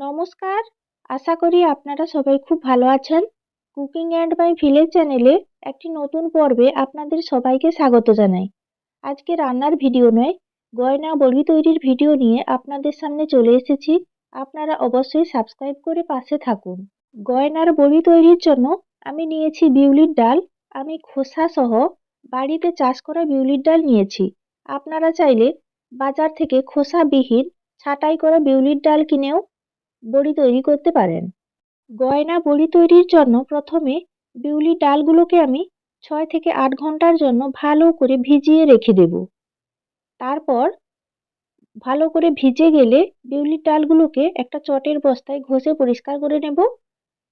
নমস্কার। আশা করি আপনারা সবাই খুব ভালো আছেন। কুকিং অ্যান্ড মাই ভিলেজ চ্যানেলে একটি নতুন পর্বে আপনাদের সবাইকে স্বাগত জানাই। আজকে রান্নার ভিডিও নয়, গয়না বড়ি তৈরির ভিডিও নিয়ে আপনাদের সামনে চলে এসেছি। আপনারা অবশ্যই সাবস্ক্রাইব করে পাশে থাকুন। গয়নার বড়ি তৈরির জন্য আমি নিয়েছি বিউলির ডাল। আমি খোসা সহ বাড়িতে চাষ করা বিউলির ডাল নিয়েছি। আপনারা চাইলে বাজার থেকে খোসাবিহীন ছাঁটাই করা বিউলির ডাল কিনেও বড়ি তৈরি করতে পারেন। গয়না বড়ি তৈরির জন্য প্রথমে বিউলির ডালগুলোকে আমি 6 থেকে 8 ঘন্টার জন্য ভালো করে ভিজিয়ে রেখে দেব। তারপর ভালো করে ভিজে গেলে বিউলির ডালগুলোকে একটা চটের বস্তায় ঘষে পরিষ্কার করে নেব।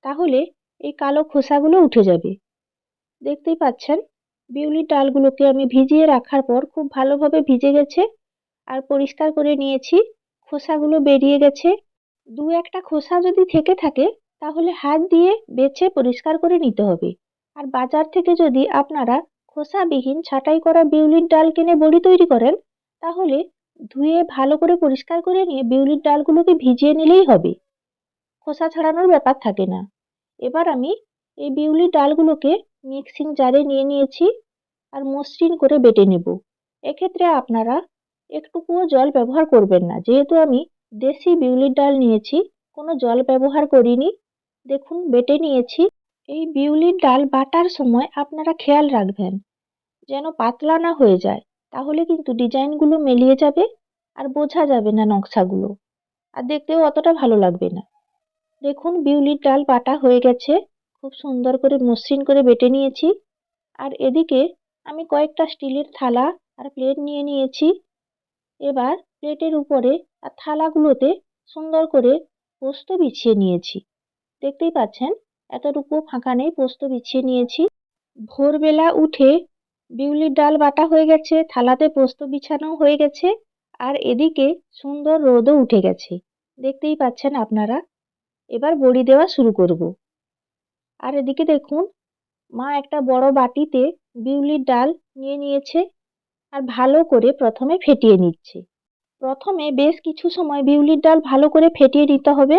তাহলে এই কালো খোসাগুলো উঠে যাবে। দেখতেই পাচ্ছেন বিউলির ডালগুলোকে আমি ভিজিয়ে রাখার পর খুব ভালোভাবে ভিজে গেছে আর পরিষ্কার করে নিয়েছি। খোসাগুলো বেরিয়ে গেছে। দু একটা খোসা যদি থেকে থাকে তাহলে হাত দিয়ে বেছে পরিষ্কার করে নিতে হবে। আর বাজার থেকে যদি আপনারা খোসাবিহীন ছাঁটাই করা বিউলির ডাল কিনে বড়ি তৈরি করেন তাহলে ধুয়ে ভালো করে পরিষ্কার করে নিয়ে বিউলির ডালগুলোকে ভিজিয়ে নিলেই হবে। খোসা ছাড়ানোর ব্যাপার থাকে না। এবার আমি এই বিউলির ডালগুলোকে মিক্সিং জারে নিয়ে নিয়েছি আর মসৃণ করে বেটে নেব। এক্ষেত্রে আপনারা একটুকুও জল ব্যবহার করবেন না, যেহেতু আমি দেশি বিউলির ডাল নিয়েছি, কোনো জল ব্যবহার করিনি। দেখুন বেটে নিয়েছি। এই বিউলির ডাল বাটার সময় আপনারা খেয়াল রাখবেন যেন পাতলা না হয়ে যায়, তাহলে কিন্তু ডিজাইনগুলো মিলিয়ে যাবে আর বোঝা যাবে না নকশাগুলো, আর দেখতেও অতটা ভালো লাগবে না। দেখুন বিউলির ডাল বাটা হয়ে গেছে, খুব সুন্দর করে মসৃণ করে বেটে নিয়েছি। আর এদিকে আমি কয়েকটা স্টিলের থালা আর প্লেট নিয়ে নিয়েছি। এবার প্লেটের উপরে আর থালাগুলোতে সুন্দর করে পোস্ত বিছিয়ে নিয়েছি। দেখতেই পাচ্ছেন এতটুকু ফাঁকা নেই, পোস্ত বিছিয়ে নিয়েছি। ভোরবেলা উঠে বিউলির ডাল বাটা হয়ে গেছে, থালাতে পোস্ত বিছানো হয়ে গেছে, আর এদিকে সুন্দর রোদও উঠে গেছে। দেখতেই পাচ্ছেন আপনারা। এবার বড়ি দেওয়া শুরু করব। আর এদিকে দেখুন মা একটা বড় বাটিতে বিউলির ডাল নিয়ে নিয়েছে আর ভালো করে প্রথমে ফেটিয়ে নিচ্ছে। প্রথমে বেশ কিছু সময় বিউলির ডাল ভালো করে ফেটিয়ে নিতে হবে।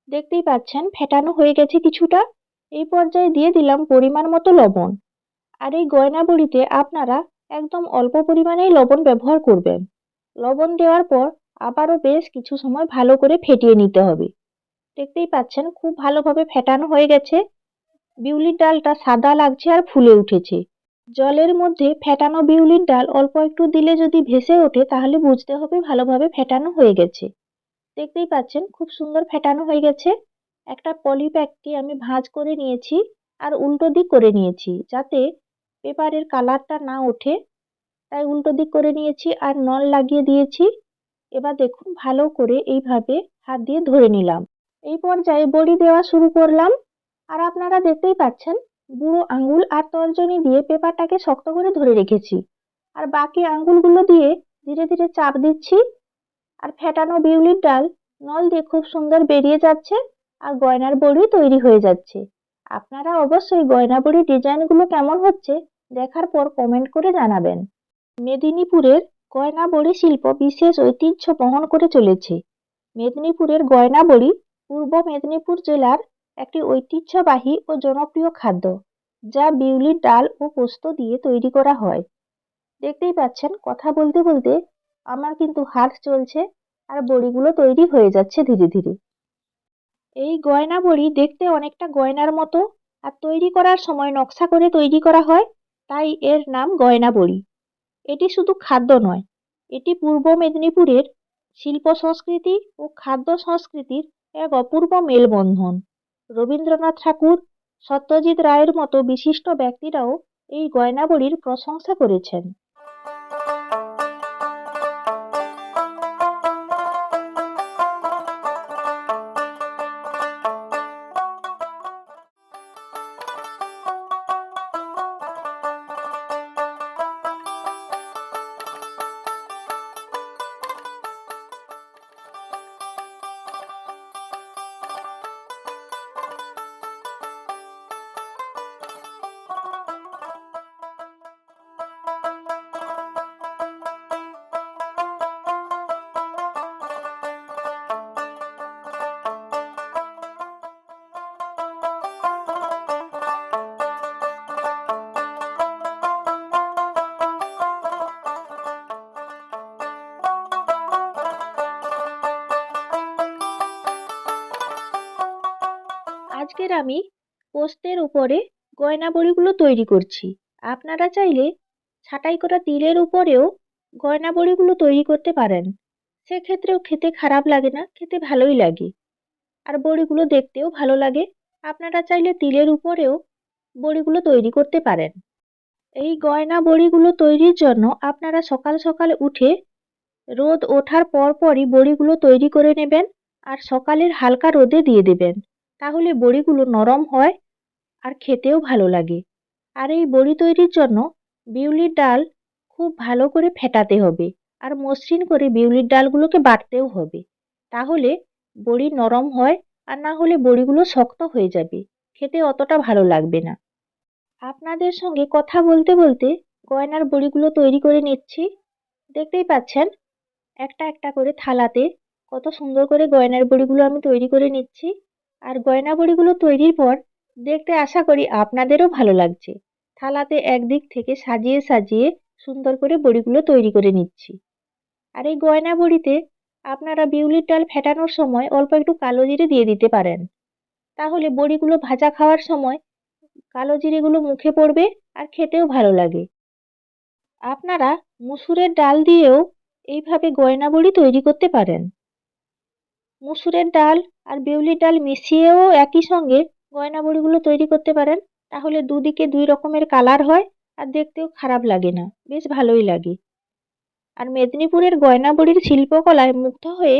দেখতেই পাচ্ছেন ফেটানো হয়ে গেছে কিছুটা। এই পর্যায়ে দিয়ে দিলাম পরিমাণ মতো লবণ। আর এই গয়না বড়িতে আপনারা একদম অল্প পরিমাণেই লবণ ব্যবহার করবেন। লবণ দেওয়ার পর আবারও বেশ কিছু সময় ভালো করে ফেটিয়ে নিতে হবে। দেখতেই পাচ্ছেন খুব ভালোভাবে ফেটানো হয়ে গেছে। বিউলির ডালটা সাদা লাগছে আর ফুলে উঠেছে। জলের মধ্যে ফেটানো বিউলির ডাল অল্প একটু দিলে যদি ভেসে ওঠে তাহলে বুঝতে হবে ভালোভাবে ফেটানো হয়ে গেছে। দেখতেই পাচ্ছেন খুব সুন্দর ফেটানো হয়ে গেছে। একটা পলিব্যাগকে আমি ভাঁজ করে নিয়েছি আর উল্টো দিক করে নিয়েছি যাতে পেপারের কালারটা না ওঠে, তাই উল্টো দিক করে নিয়েছি আর নল লাগিয়ে দিয়েছি। এবার দেখুন ভালো করে এইভাবে হাত দিয়ে ধরে নিলাম। এই পর্যায়ে বড়ি দেওয়া শুরু করলাম। আর আপনারা দেখতেই পাচ্ছেন বুড়ো আঙুল আর তর্জনী দিয়ে পেপারটাকে শক্ত করে ধরে রেখেছি, আর বাকি আঙুলগুলো দিয়ে ধীরে ধীরে চাপ দিচ্ছি। আর ফেটানো বিউলির ডাল নল দিয়ে খুব সুন্দর বেরিয়ে যাচ্ছে আর গয়নার বড়ি তৈরি হয়ে যাচ্ছে। আপনারা অবশ্যই গয়না বড়ির ডিজাইনগুলো কেমন হচ্ছে দেখার পর কমেন্ট করে জানাবেন। মেদিনীপুরের গয়না বড়ি শিল্প বিশেষ ঐতিহ্য বহন করে চলেছে। মেদিনীপুরের গয়না বড়ি পূর্ব মেদিনীপুর জেলার একটি ঐতিহ্যবাহী ও জনপ্রিয় খাদ্য, যা বিউলির ডাল ও পোস্ত দিয়ে তৈরি করা হয়। দেখতেই পাচ্ছেন কথা বলতে বলতে আমার কিন্তু হাত চলছে আর বড়িগুলো তৈরি হয়ে যাচ্ছে ধীরে ধীরে। এই গয়না বড়ি দেখতে অনেকটা গয়নার মতো, আর তৈরি করার সময় নকশা করে তৈরি করা হয়, তাই এর নাম গয়না বড়ি। এটি শুধু খাদ্য নয়, এটি পূর্ব মেদিনীপুরের শিল্প সংস্কৃতি ও খাদ্য সংস্কৃতির এক অপূর্ব মেলবন্ধন। রবীন্দ্রনাথ ঠাকুর, সত্যজিৎ রায়ের মতো বিশিষ্ট ব্যক্তিরাও এই গয়না বড়ির প্রশংসা করেছেন। আজকের আমি পোস্তের উপরে গয়না বড়িগুলো তৈরি করছি। আপনারা চাইলে ছাঁটাই করা তিলের উপরেও গয়না বড়িগুলো তৈরি করতে পারেন। সেক্ষেত্রেও খেতে খারাপ লাগে না, খেতে ভালোই লাগে। আর বড়িগুলো দেখতেও ভালো লাগে। আপনারা চাইলে তিলের উপরেও বড়িগুলো তৈরি করতে পারেন। এই গয়না বড়িগুলো তৈরির জন্য আপনারা সকাল সকাল উঠে রোদ ওঠার পরপরই বড়িগুলো তৈরি করে নেবেন আর সকালের হালকা রোদে দিয়ে দেবেন। তাহলে বড়িগুলো নরম হয় আর খেতেও ভালো লাগে। আর এই বড়ি তৈরির জন্য বিউলির ডাল খুব ভালো করে ফেটাতে হবে আর মসৃণ করে বিউলির ডালগুলোকে বাটতেও হবে। তাহলে বড়ি নরম হয়, আর না হলে বড়িগুলো শক্ত হয়ে যাবে, খেতে অতটা ভালো লাগবে না। আপনাদের সঙ্গে কথা বলতে বলতে গয়নার বড়িগুলো তৈরি করে নিচ্ছি। দেখতেই পাচ্ছেন একটা একটা করে থালাতে কত সুন্দর করে গয়নার বড়িগুলো আমি তৈরি করে নিচ্ছি। আর গয়না বড়িগুলো তৈরির পর দেখতে আশা করি আপনাদেরও ভালো লাগছে। থালাতে একদিক থেকে সাজিয়ে সাজিয়ে সুন্দর করে বড়িগুলো তৈরি করে নিচ্ছি। আর এই গয়না বড়িতে আপনারা বিউলির ডাল ফেটানোর সময় অল্প একটু কালো জিরে দিয়ে দিতে পারেন। তাহলে বড়িগুলো ভাজা খাওয়ার সময় কালো জিরেগুলো মুখে পড়বে আর খেতেও ভালো লাগে। আপনারা মুসুরের ডাল দিয়েও এইভাবে গয়না বড়ি তৈরি করতে পারেন। মুসুরের ডাল আর বিউলির ডাল মিশিয়েও একই সঙ্গে গয়না বড়িগুলো তৈরি করতে পারেন। তাহলে দুদিকে দুই রকমের কালার হয় আর দেখতেও খারাপ লাগে না, বেশ ভালোই লাগে। আর মেদিনীপুরের গয়না বড়ির শিল্পকলায় মুগ্ধ হয়ে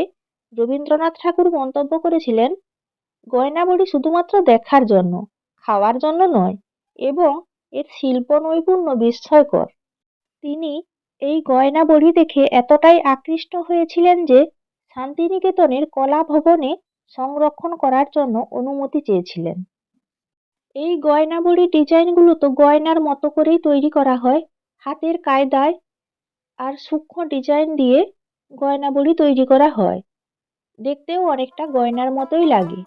রবীন্দ্রনাথ ঠাকুর মন্তব্য করেছিলেন, গয়না বড়ি শুধুমাত্র দেখার জন্য, খাওয়ার জন্য নয়, এবং এর শিল্প নৈপুণ্য বিস্ময়কর। তিনি এই গয়না বড়ি দেখে এতটাই আকৃষ্ট হয়েছিলেন যে শান্তিনিকেতনের কলা ভবনে সংরক্ষণ করার জন্য অনুমতি চেয়েছিলেন। এই গয়না বড়ির ডিজাইনগুলো তো গয়নার মতো করেই তৈরি করা হয়, হাতের কায়দায় আর সূক্ষ্ম ডিজাইন দিয়ে গয়না বড়ি তৈরি করা হয়। দেখতেও অনেকটা গয়নার মতোই লাগে।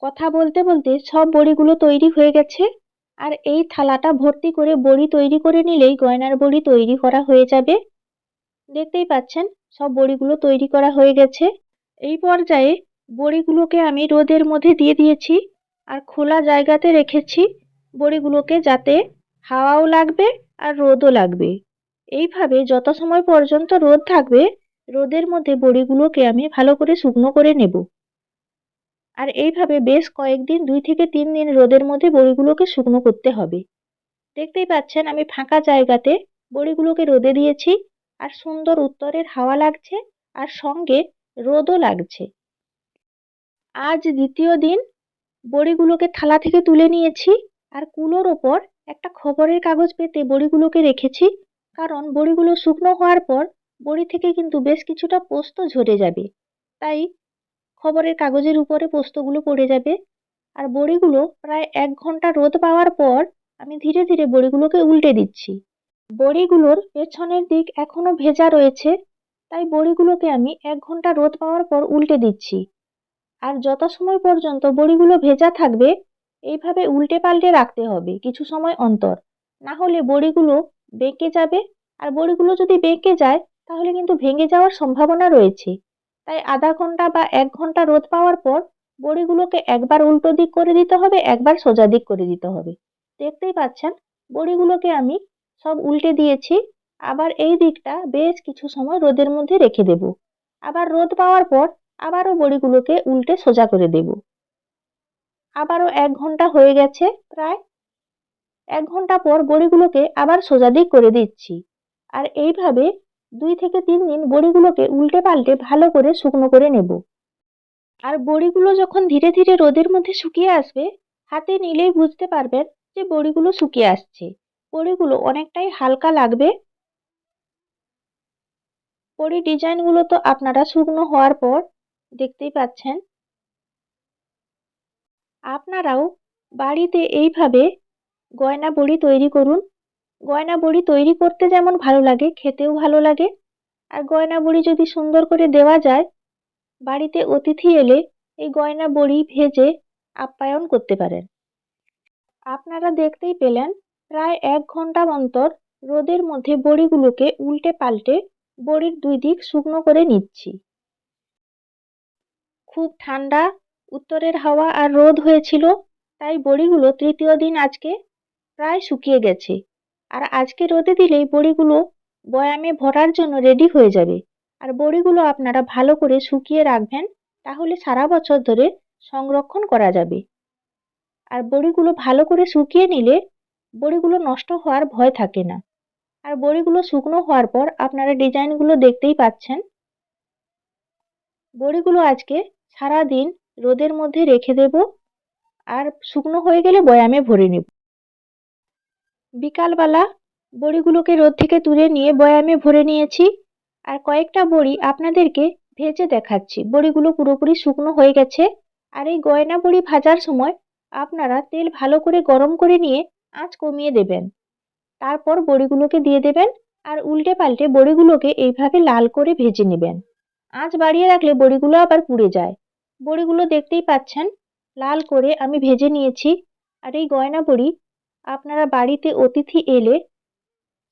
কথা বলতে বলতে সব বড়িগুলো তৈরি হয়ে গেছে। আর এই থালাটা ভর্তি করে বড়ি তৈরি করে নিলেই গয়নার বড়ি তৈরি করা হয়ে যাবে। দেখতেই পাচ্ছেন সব বড়িগুলো তৈরি করা হয়ে গেছে। এই পর্যায়ে বড়িগুলোকে আমি রোদের মধ্যে দিয়ে দিয়েছি আর খোলা জায়গাতে রেখেছি বড়িগুলোকে, যাতে হাওয়াও লাগবে আর রোদও লাগবে। এইভাবে যত সময় পর্যন্ত রোদ থাকবে রোদের মধ্যে বড়িগুলোকে আমি ভালো করে শুকনো করে নেব। আর এইভাবে বেশ কয়েকদিন 2 থেকে 3 দিন রোদের মধ্যে বড়িগুলোকে শুকনো করতে হবে। দেখতেই পাচ্ছেন আমি ফাঁকা জায়গাতে বড়িগুলোকে রোদে দিয়েছি আর সুন্দর উত্তরের হাওয়া লাগছে আর সঙ্গে রোদও লাগছে। আজ দ্বিতীয় দিন বড়িগুলোকে থালা থেকে তুলে নিয়েছি আর কুলোর ওপর একটা খবরের কাগজ পেতে বড়িগুলোকে রেখেছি, কারণ বড়িগুলো শুকনো হওয়ার পর বড়ি থেকে কিন্তু বেশ কিছুটা পোস্ত ঝরে যাবে, তাই খবরের কাগজের উপরে পোস্তগুলো পড়ে যাবে। আর বড়িগুলো প্রায় 1 ঘন্টা রোদ পাওয়ার পর আমি ধীরে ধীরে বড়িগুলোকে উল্টে দিচ্ছি। বড়িগুলোর পেছনের দিক এখনো ভেজা রয়েছে, তাই বড়িগুলোকে আমি 1 ঘন্টা রোদ পাওয়ার পর উল্টে দিচ্ছি। আর যত সময় পর্যন্ত বড়িগুলো ভেজা থাকবে এইভাবে উল্টে পাল্টে রাখতে হবে কিছু সময় অন্তর, না হলে বড়িগুলো বেঁকে যাবে। আর বড়িগুলো যদি বেঁকে যায় তাহলে কিন্তু ভেঙে যাওয়ার সম্ভাবনা রয়েছে। তাই আধা ঘন্টা বা 1 ঘন্টা রোদ পাওয়ার পর বড়িগুলোকে একবার উল্টো দিক করে দিতে হবে, একবার সোজা দিক করে দিতে হবে। দেখতেই পাচ্ছেন বড়িগুলোকে আমি সব উল্টে দিয়েছি। আবার এই দিকটা বেশ কিছু সময় রোদের মধ্যে রেখে দেব। আবার রোদ পাওয়ার পর আবারও বড়িগুলোকে উল্টে সোজা করে দেব। আবারও 1 ঘন্টা হয়ে গেছে প্রায়। 1 ঘন্টা পর বড়িগুলোকে আবার সোজা দিক করে দিচ্ছি। আর এইভাবে 2 থেকে 3 দিন বড়িগুলোকে উল্টে পাল্টে ভালো করে শুকনো করে নেব। আর বড়িগুলো যখন ধীরে ধীরে রোদের মধ্যে শুকিয়ে আসবে, হাতে নিলেই বুঝতে পারবেন যে বড়িগুলো শুকিয়ে আসছে। বড়িগুলো অনেকটাই হালকা লাগবে। বড়ির ডিজাইনগুলো তো আপনারা শুকনো হওয়ার পর দেখতেই পাচ্ছেন। আপনারাও বাড়িতে এইভাবে গয়না বড়ি তৈরি করুন। গয়না বড়ি তৈরি করতে যেমন ভালো লাগে, খেতেও ভালো লাগে। আর গয়না বড়ি যদি সুন্দর করে দেওয়া যায়, বাড়িতে অতিথি এলে এই গয়না বড়ি ভেজে আপ্যায়ন করতে পারেন। আপনারা দেখতেই পেলেন প্রায় 1 ঘন্টা অন্তর রোদের মধ্যে বড়িগুলোকে উল্টে পাল্টে বড়ির 2 দিক শুকনো করে নিচ্ছি। খুব ঠান্ডা উত্তরের হাওয়া আর রোদ হয়েছিল, তাই বড়িগুলো তৃতীয় দিন আজকে প্রায় শুকিয়ে গেছে। আর আজকে রোদে দিলেই বড়িগুলো বয়ামে ভরার জন্য রেডি হয়ে যাবে। আর বড়িগুলো আপনারা ভালো করে শুকিয়ে রাখবেন, তাহলে সারা বছর ধরে সংরক্ষণ করা যাবে। আর বড়িগুলো ভালো করে শুকিয়ে নিলে বড়িগুলো নষ্ট হওয়ার ভয় থাকে না। আর বড়িগুলো শুকনো হওয়ার পর আপনারা ডিজাইনগুলো দেখতেই পাচ্ছেন। বড়িগুলো আজকে সারাদিন রোদের মধ্যে রেখে দেব, আর শুকনো হয়ে গেলে বয়ামে ভরে নেব। বিকালবেলা বড়িগুলোকে রোদ থেকে তুলে নিয়ে বয়ামে ভরে নিয়েছি। আর কয়েকটা বড়ি আপনাদেরকে ভেজে দেখাচ্ছি। বড়িগুলো পুরোপুরি শুকনো হয়ে গেছে। আর এই গয়না বড়ি ভাজার সময় আপনারা তেল ভালো করে গরম করে নিয়ে আঁচ কমিয়ে দেবেন। তারপর বড়িগুলোকে দিয়ে দেবেন আর উল্টে পাল্টে বড়িগুলোকে এইভাবে লাল করে ভেজে নেবেন। আঁচ বাড়িয়ে রাখলে বড়িগুলো আবার পুড়ে যায়। বড়িগুলো দেখতেই পাচ্ছেন লাল করে আমি ভেজে নিয়েছি। আর এই গয়না বড়ি আপনারা বাড়িতে অতিথি এলে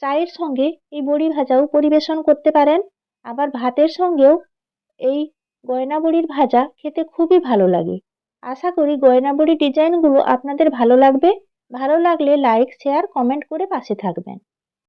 চায়ের সঙ্গে এই বড়ি ভাজাও পরিবেশন করতে পারেন। আবার ভাতের সঙ্গেও এই গয়না বড়ির ভাজা খেতে খুবই ভালো লাগে। আশা করি গয়না বড়ির ডিজাইনগুলো আপনাদের ভালো লাগবে। ভালো লাগলে লাইক, শেয়ার, কমেন্ট করে পাশে থাকবেন।